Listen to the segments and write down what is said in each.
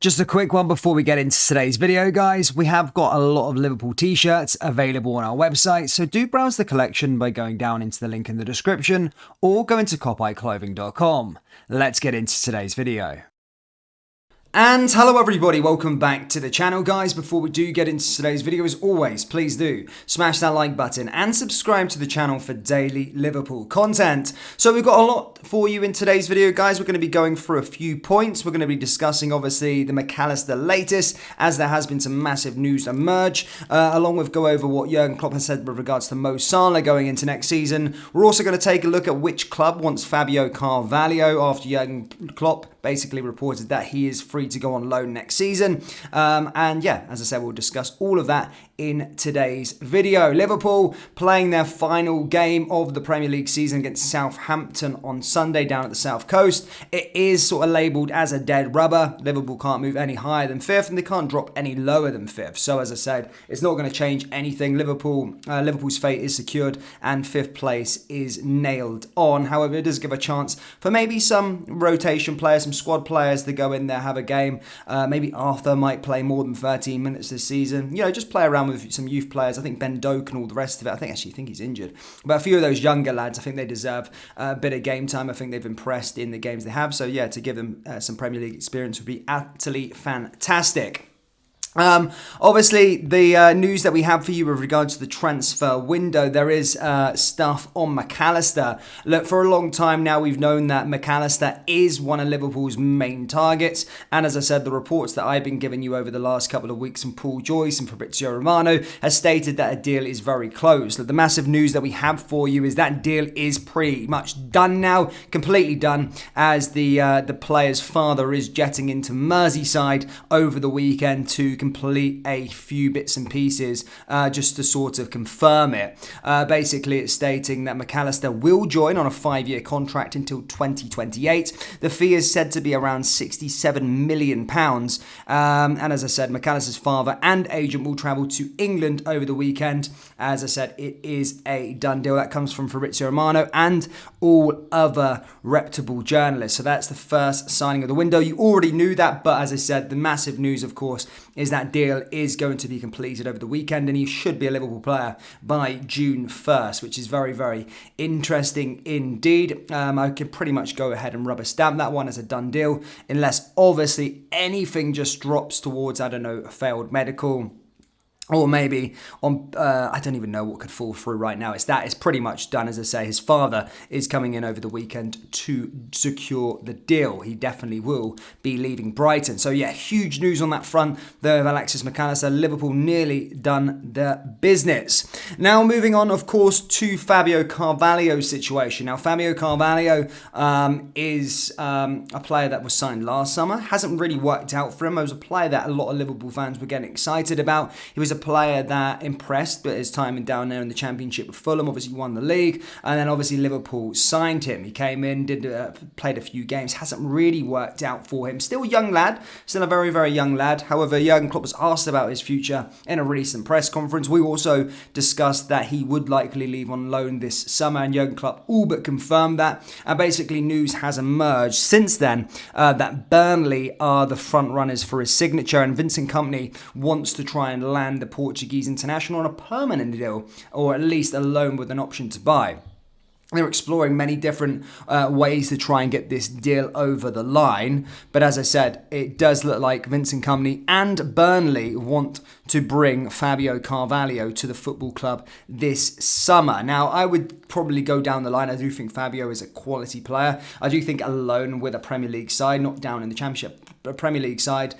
Just a quick one before we get into today's video, guys. We have got a lot of Liverpool t-shirts available on our website, so do browse the collection by going down into the link in the description or go into copiclothing.com. Let's get into today's video. And hello everybody, welcome back to the channel, guys. Before we do get into today's video, as always, please do smash that like button and subscribe to the channel for daily Liverpool content. So we've got a lot for you in today's video, guys. We're going to be going through a few points. We're going to be discussing, obviously, the Mac Allister latest, as there has been some massive news emerge, along with go over what Jurgen Klopp has said with regards to Mo Salah going into next season. We're also going to take a look at which club wants Fabio Carvalho after Jurgen Klopp basically reported that he is free to go on loan next season. And yeah, as I said, we'll discuss all of that in today's video. Liverpool playing their final game of the Premier League season against Southampton on Sunday down at the South Coast. It is sort of labelled as a dead rubber. Liverpool can't move any higher than 5th and they can't drop any lower than 5th. So as I said, it's not going to change anything. Liverpool's fate is secured and 5th place is nailed on. However, it does give a chance for maybe some rotation players, some squad players to go in there, have a game. Maybe Arthur might play more than 13 minutes this season. You know, just play around with some youth players. I think Ben Doak and all the rest of it. I think he's injured. But a few of those younger lads, I think they deserve a bit of game time. I think they've impressed in the games they have. So yeah, to give them some Premier League experience would be utterly fantastic. Obviously, the news that we have for you with regards to the transfer window, there is stuff on Mac Allister. Look, for a long time now, we've known that Mac Allister is one of Liverpool's main targets. And as I said, the reports that I've been giving you over the last couple of weeks from Paul Joyce and Fabio Romano has stated that a deal is very close. Look, the massive news that we have for you is that deal is pretty much done now, completely done, as the player's father is jetting into Merseyside over the weekend to complete a few bits and pieces just to sort of confirm it. Basically, it's stating that Mac Allister will join on a 5-year contract until 2028. The fee is said to be around £67 million. And as I said, Mac Allister's father and agent will travel to England over the weekend. As I said, it is a done deal. That comes from Fabrizio Romano and all other reputable journalists. So that's the first signing of the window. You already knew that, but as I said, the massive news, of course, is that deal is going to be completed over the weekend and he should be a Liverpool player by June 1st, which is very, very interesting indeed. I could pretty much go ahead and rubber stamp that one as a done deal, unless obviously anything just drops towards, I don't know, a failed medical. Or maybe on, I don't even know what could fall through right now. It's pretty much done. As I say, his father is coming in over the weekend to secure the deal. He definitely will be leaving Brighton. So yeah, huge news on that front there of Alexis Mac Allister. Liverpool nearly done their business. Now moving on, of course, to Fabio Carvalho's situation. Now Fabio Carvalho is a player that was signed last summer. Hasn't really worked out for him. It was a player that a lot of Liverpool fans were getting excited about. He was a player that impressed at his time down there in the Championship with Fulham. Obviously won the league, and then obviously Liverpool signed him. He came in, played a few games, hasn't really worked out for him. Still a young lad, still a very, very young lad. However, Jurgen Klopp was asked about his future in a recent press conference. We also discussed that he would likely leave on loan this summer, and Jurgen Klopp all but confirmed that. And basically news has emerged since then that Burnley are the front runners for his signature, and Vincent Kompany wants to try and land the Portuguese international on a permanent deal, or at least a loan with an option to buy. They're exploring many different ways to try and get this deal over the line. But as I said, it does look like Vincent Kompany and Burnley want to bring Fabio Carvalho to the football club this summer. Now, I would probably go down the line. I do think Fabio is a quality player. I do think a loan with a Premier League side, not down in the Championship, a Premier League side,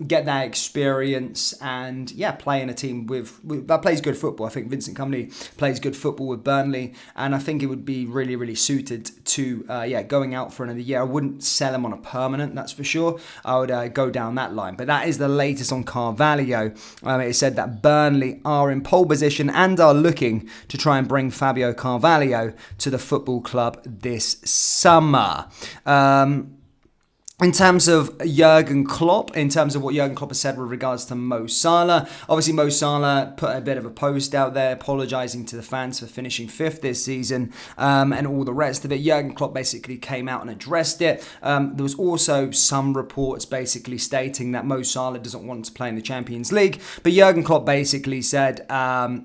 get that experience and, yeah, play in a team that plays good football. I think Vincent Kompany plays good football with Burnley, and I think it would be really, really suited to, going out for another year. I wouldn't sell him on a permanent, that's for sure. I would go down that line. But that is the latest on Carvalho. It said that Burnley are in pole position and are looking to try and bring Fabio Carvalho to the football club this summer. In terms of Jurgen Klopp, in terms of what Jurgen Klopp has said with regards to Mo Salah, obviously Mo Salah put a bit of a post out there apologising to the fans for finishing 5th this season and all the rest of it. Jurgen Klopp basically came out and addressed it. There was also some reports basically stating that Mo Salah doesn't want to play in the Champions League, but Jurgen Klopp basically said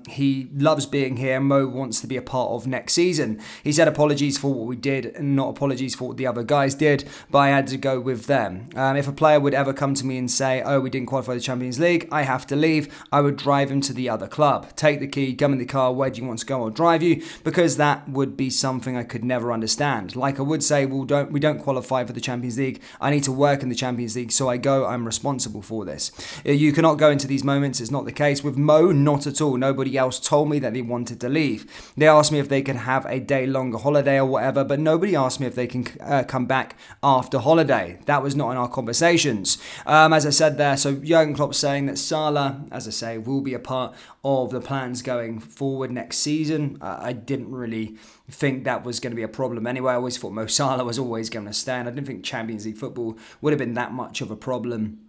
he loves being here. Mo wants to be a part of next season. He said apologies for what we did and not apologies for what the other guys did, but I had to go with them. If a player would ever come to me and say, oh, we didn't qualify the Champions League, I have to leave, I would drive him to the other club. Take the key, come in the car, where do you want to go? I'll drive you, because that would be something I could never understand. Like I would say, well, we don't qualify for the Champions League, I need to work in the Champions League, so I go, I'm responsible for this. You cannot go into these moments, it's not the case. With Mo, not at all. Nobody else told me that they wanted to leave. They asked me if they could have a day longer holiday or whatever, but nobody asked me if they can come back after holiday. That was not in our conversations. As I said there, so Jurgen Klopp saying that Salah, as I say, will be a part of the plans going forward next season. I didn't really think that was going to be a problem anyway. I always thought Mo Salah was always going to stand. I didn't think Champions League football would have been that much of a problem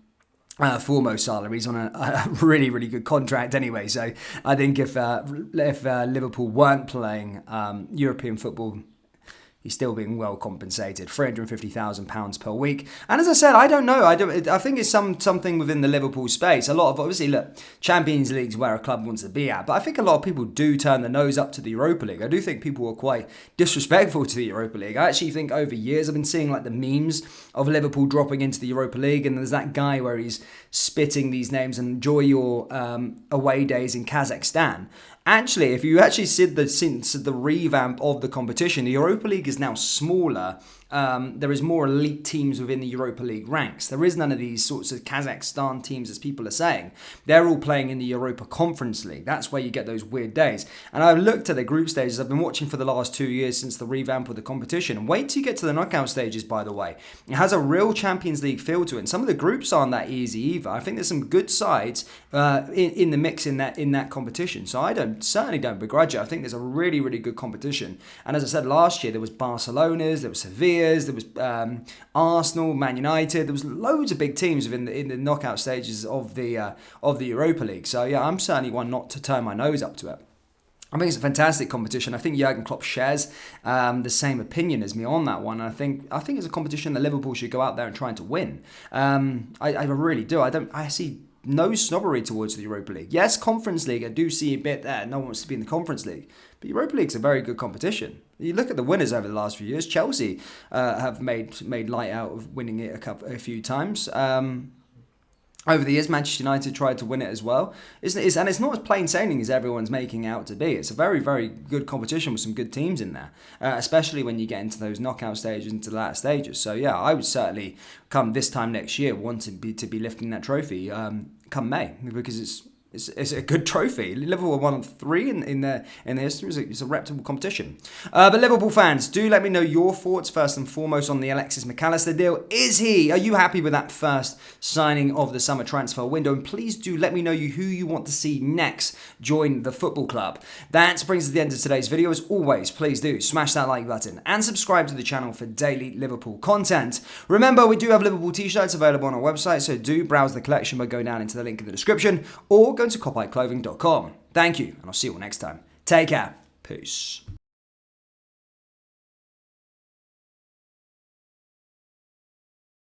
for Mo Salah. He's on a really, really good contract anyway. So I think if Liverpool weren't playing European football, he's still being well compensated, £350,000 per week. And as I said, I don't know. I think it's something within the Liverpool space. A lot of, obviously, look, Champions League's where a club wants to be at. But I think a lot of people do turn the nose up to the Europa League. I do think people are quite disrespectful to the Europa League. I actually think over years I've been seeing like the memes of Liverpool dropping into the Europa League. And there's that guy where he's spitting these names and enjoy your away days in Kazakhstan. Actually, if you actually see the revamp of the competition, the Europa League is now smaller. There is more elite teams within the Europa League ranks. There is none of these sorts of Kazakhstan teams, as people are saying. They're all playing in the Europa Conference League. That's where you get those weird days. And I've looked at the group stages. I've been watching for the last 2 years since the revamp of the competition. And wait till you get to the knockout stages, by the way. It has a real Champions League feel to it. And some of the groups aren't that easy either. I think there's some good sides in the mix in that competition. So I certainly don't begrudge it. I think there's a really, really good competition. And as I said last year, there was Barcelona's, there was Sevilla, there was Arsenal, Man United. There was loads of big teams in the knockout stages of the Europa League. So yeah, I'm certainly one not to turn my nose up to it. I think it's a fantastic competition. I think Jurgen Klopp shares the same opinion as me on that one. I think it's a competition that Liverpool should go out there and try to win. I really do. I see no snobbery towards the Europa League. Yes, Conference League, I do see a bit there. No one wants to be in the Conference League. But Europa League's a very good competition. You look at the winners over the last few years. Chelsea have made light out of winning it a few times. Over the years, Manchester United tried to win it as well. And it's not as plain sailing as everyone's making out to be. It's a very, very good competition with some good teams in there, especially when you get into those knockout stages, into the latter stages. So yeah, I would certainly come this time next year want to be lifting that trophy come May, because it's a good trophy. Liverpool won on 3 in their history. It's a reputable competition. But Liverpool fans, do let me know your thoughts first and foremost on the Alexis Mac Allister deal. Are you happy with that first signing of the summer transfer window? And please do let me know who you want to see next join the football club. That brings us to the end of today's video. As always, please do smash that like button and subscribe to the channel for daily Liverpool content. Remember, we do have Liverpool t-shirts available on our website, so do browse the collection by going down into the link in the description, or go to klopp.clothing.com. Thank you, and I'll see you all next time. Take care. Peace.